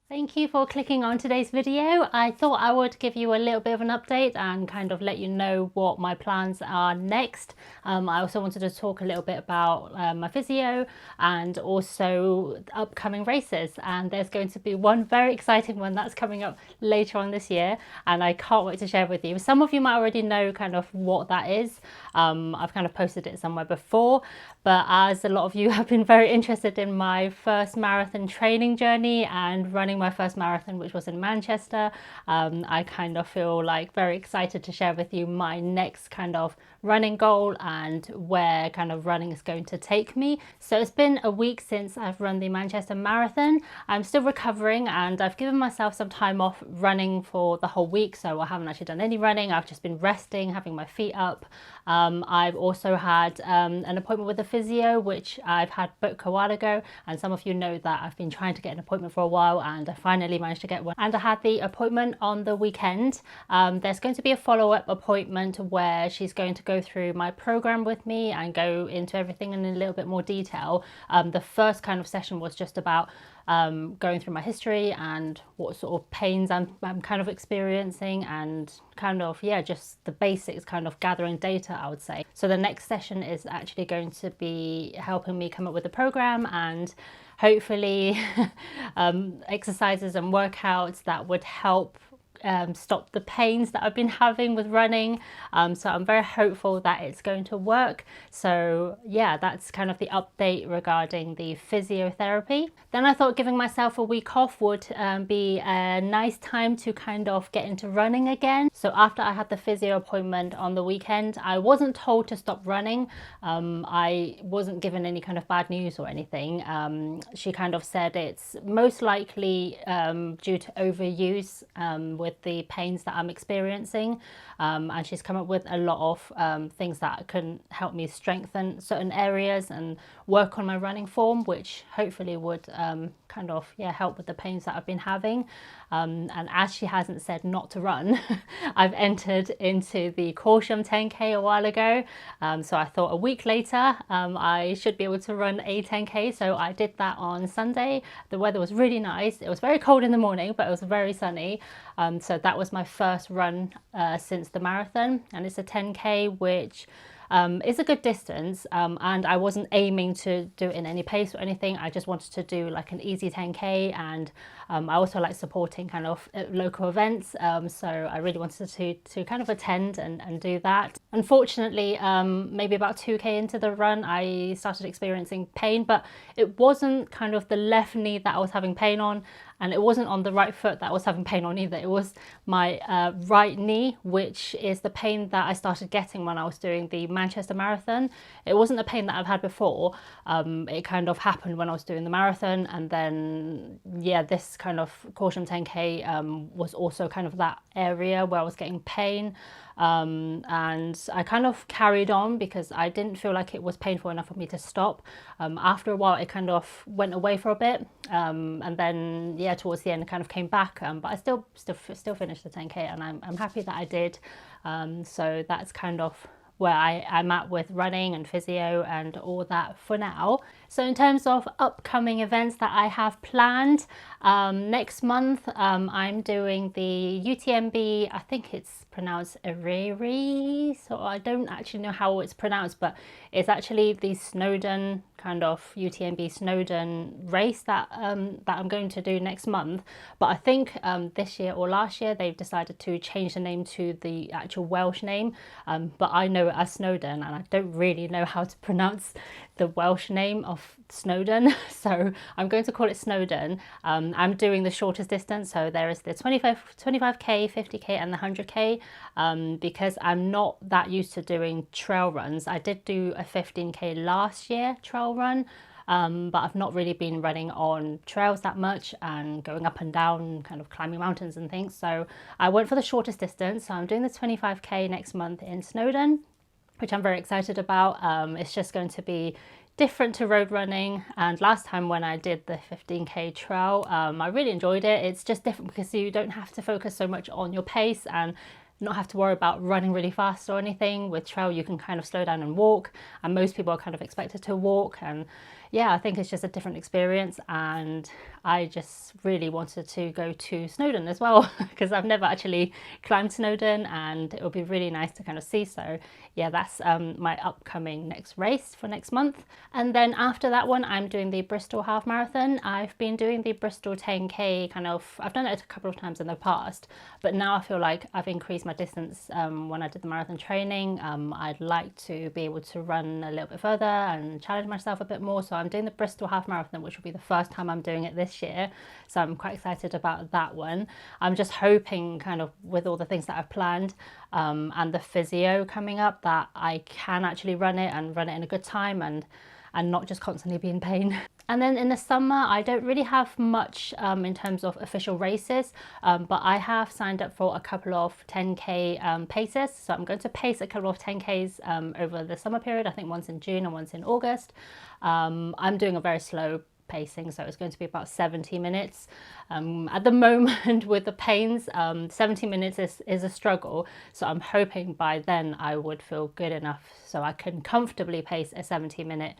Thank you for clicking on today's video. I thought I would give you a little bit of an update and kind of let you know what my plans are next. I also wanted to talk a little bit about my physio and also upcoming races. And there's going to be one very exciting one that's coming up later on this year, and I can't wait to share with you. Some of you might already know kind of what that is. I've kind of posted it somewhere before, but as a lot of you have been very interested in my first marathon training journey and running my first marathon, which was in Manchester, I kind of feel like very excited to share with you my next kind of running goal and where kind of running is going to take me. So it's been a week since I've run the Manchester Marathon. I'm still recovering and I've given myself some time off running for the whole week, so I haven't actually done any running. I've just been resting, having my feet up. I've also had an appointment with a physio, which I've had booked a while ago, and some of you know that I've been trying to get an appointment for a while and I finally managed to get one, and I had the appointment on the weekend. There's going to be a follow-up appointment where she's going to go through my program with me and go into everything in a little bit more detail. The first kind of session was just about going through my history and what sort of pains I'm kind of experiencing, and kind of, yeah, just the basics, kind of gathering data, I would say. So the next session is actually going to be helping me come up with a program and hopefully exercises and workouts that would help stop the pains that I've been having with running. So I'm very hopeful that it's going to work. So yeah, that's kind of the update regarding the physiotherapy. Then I thought giving myself a week off would be a nice time to kind of get into running again. So after I had the physio appointment on the weekend, I wasn't told to stop running. I wasn't given any kind of bad news or anything. She kind of said it's most likely due to overuse with the pains that I'm experiencing, and she's come up with a lot of things that can help me strengthen certain areas and work on my running form, which hopefully would kind of, yeah, help with the pains that I've been having. And as she hasn't said not to run, I've entered into the Corsham 10k a while ago, so I thought a week later I should be able to run a 10k. So I did that on Sunday. The weather was really nice. It was very cold in the morning, but it was very sunny. So that was my first run since the marathon, and it's a 10k, which is a good distance, and I wasn't aiming to do it in any pace or anything. I just wanted to do like an easy 10k, and I also like supporting kind of local events, so I really wanted to kind of attend and do that. Unfortunately, maybe about 2k into the run I started experiencing pain, but it wasn't kind of the left knee that I was having pain on, and it wasn't on the right foot that I was having pain on either. It was my right knee, which is the pain that I started getting when I was doing the Manchester Marathon. It wasn't a pain that I've had before. It kind of happened when I was doing the marathon, and then yeah, this kind of Corsham 10k was also kind of that area where I was getting pain. And I kind of carried on because I didn't feel like it was painful enough for me to stop. After a while it kind of went away for a bit, and then yeah, towards the end it kind of came back, but I still finished the 10k, and I'm happy that I did. So that's kind of where I'm at with running and physio and all that for now. So in terms of upcoming events that I have planned, next month I'm doing the UTMB, I think it's pronounced Eriri, so I don't actually know how it's pronounced, but it's actually the Snowdon kind of UTMB Snowdon race that I'm going to do next month. But I think this year or last year they've decided to change the name to the actual Welsh name, but I know it as Snowdon, and I don't really know how to pronounce the Welsh name of Snowdon, so I'm going to call it Snowdon. I'm doing the shortest distance, so there is the 25k, 50k and the 100k, because I'm not that used to doing trail runs. I did do a 15k last year trail run, but I've not really been running on trails that much and going up and down, kind of climbing mountains and things. So I went for the shortest distance, so I'm doing the 25k next month in Snowdon, which I'm very excited about. It's just going to be different to road running, and last time when I did the 15k trail, I really enjoyed it. It's just different because you don't have to focus so much on your pace and not have to worry about running really fast or anything. With trail you can kind of slow down and walk, and most people are kind of expected to walk, and yeah, I think it's just a different experience, and I just really wanted to go to Snowdon as well because I've never actually climbed Snowdon, and it would be really nice to kind of see. So yeah, that's my upcoming next race for next month. And then after that one, I'm doing the Bristol half marathon. I've been doing the Bristol 10k kind of, I've done it a couple of times in the past, but now I feel like I've increased my distance when I did the marathon training. I'd like to be able to run a little bit further and challenge myself a bit more. So I'm doing the Bristol half marathon, which will be the first time I'm doing it this year. So I'm quite excited about that one. I'm just hoping, kind of with all the things that I've planned and the physio coming up, that I can actually run it and run it in a good time and not just constantly be in pain. And then in the summer, I don't really have much in terms of official races, but I have signed up for a couple of 10k paces. So I'm going to pace a couple of 10ks over the summer period. I think one's in June and one's in August. I'm doing a very slow pacing, so it's going to be about 70 minutes. At the moment with the pains, 70 minutes is a struggle, so I'm hoping by then I would feel good enough so I can comfortably pace a 70-minute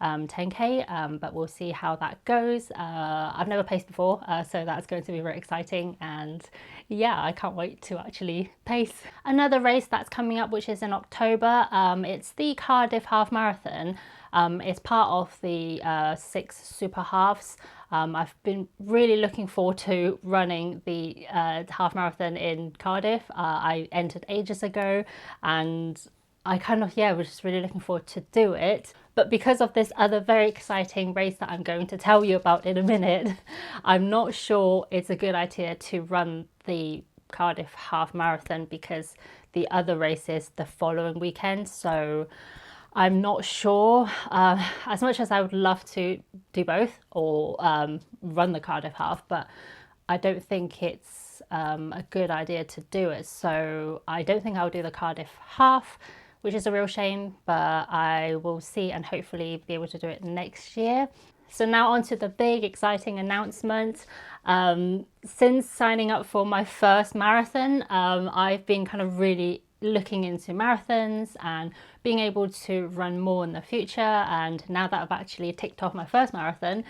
10k, but we'll see how that goes. I've never paced before, so that's going to be very exciting, and yeah, I can't wait to actually pace. Another race that's coming up, which is in October, it's the Cardiff Half Marathon. It's part of the 6 super halves. I've been really looking forward to running the half marathon in Cardiff. I entered ages ago, and I kind of, was just really looking forward to do it. But because of this other very exciting race that I'm going to tell you about in a minute, I'm not sure it's a good idea to run the Cardiff half marathon because the other race is the following weekend. So I'm not sure, as much as I would love to do both or run the Cardiff half, but I don't think it's a good idea to do it. So I don't think I'll do the Cardiff half, which is a real shame, but I will see and hopefully be able to do it next year. So now on to the big exciting announcement. Since signing up for my first marathon, I've been kind of really looking into marathons and being able to run more in the future. And now that I've actually ticked off my first marathon,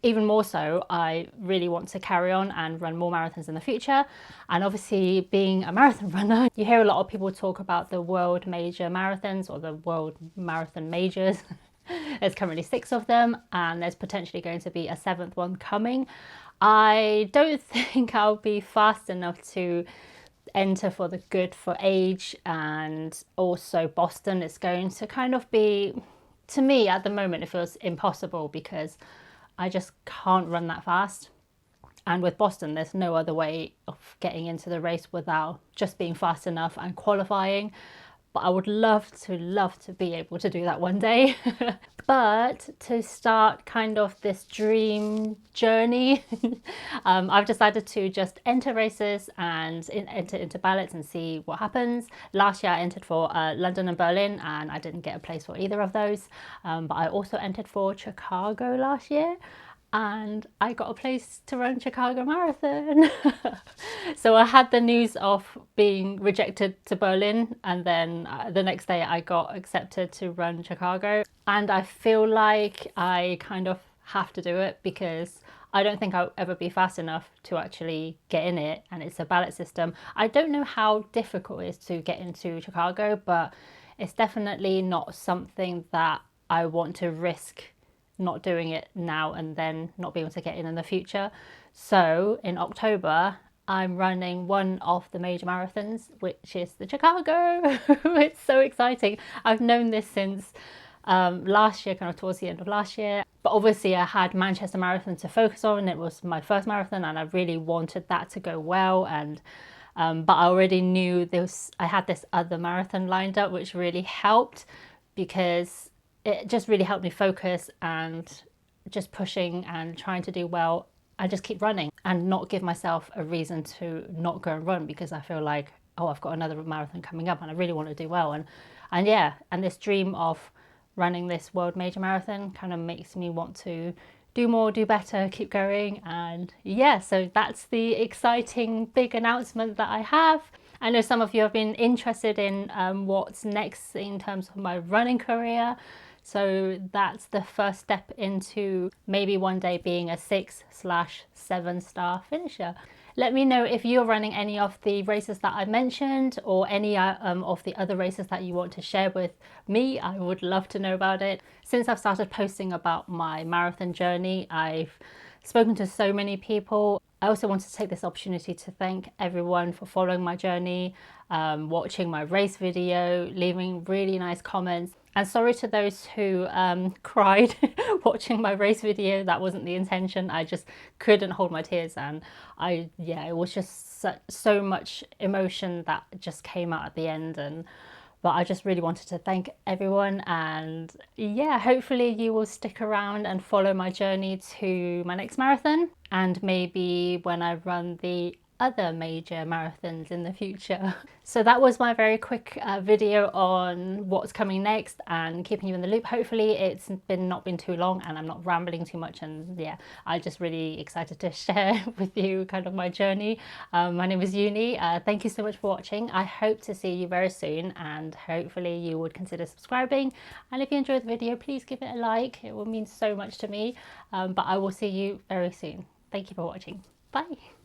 even more so, I really want to carry on and run more marathons in the future. And obviously, being a marathon runner, you hear a lot of people talk about the World Major Marathons or the World Marathon Majors. There's currently 6 of them, and there's potentially going to be a 7th one coming. I don't think I'll be fast enough to enter for the good for age, and also Boston is going to kind of be, to me at the moment, it feels impossible because I just can't run that fast. And with Boston, there's no other way of getting into the race without just being fast enough and qualifying. But I would love to be able to do that one day. But to start kind of this dream journey, I've decided to just enter races and enter into ballots and see what happens. Last year I entered for London and Berlin, and I didn't get a place for either of those. But I also entered for Chicago last year, and I got a place to run Chicago Marathon. So I had the news of being rejected to Berlin, and then the next day I got accepted to run Chicago. And I feel like I kind of have to do it because I don't think I'll ever be fast enough to actually get in it, and it's a ballot system. I don't know how difficult it is to get into Chicago, but it's definitely not something that I want to risk not doing it now and then not being able to get in the future. So in October, I'm running one of the major marathons, which is the Chicago. It's so exciting. I've known this since last year, kind of towards the end of last year. But obviously I had Manchester Marathon to focus on. It was my first marathon and I really wanted that to go well. And but I already knew I had this other marathon lined up, which really helped because it just really helped me focus and just pushing and trying to do well and just keep running and not give myself a reason to not go and run because I feel like, oh, I've got another marathon coming up and I really want to do well. And this dream of running this World Major Marathon kind of makes me want to do more, do better, keep going. And yeah, so that's the exciting big announcement that I have. I know some of you have been interested in what's next in terms of my running career. So that's the first step into maybe one day being a 6/7 star finisher. Let me know if you're running any of the races that I mentioned, or any of the other races that you want to share with me. I would love to know about it. Since I've started posting about my marathon journey, I've spoken to so many people. I also want to take this opportunity to thank everyone for following my journey, watching my race video, leaving really nice comments. And sorry to those who cried watching my race video. That wasn't the intention. I just couldn't hold my tears, and it was just so much emotion that just came out at the end. But I just really wanted to thank everyone, and yeah, hopefully you will stick around and follow my journey to my next marathon, and maybe when I run the other major marathons in the future. So that was my very quick video on what's coming next and keeping you in the loop. Hopefully it's not been too long and I'm not rambling too much, and yeah, I'm just really excited to share with you kind of my journey. My name is Uni. Thank you so much for watching. I hope to see you very soon, and hopefully you would consider subscribing, and if you enjoyed the video, please give it a like. It will mean so much to me. But I will see you very soon. Thank you for watching. Bye.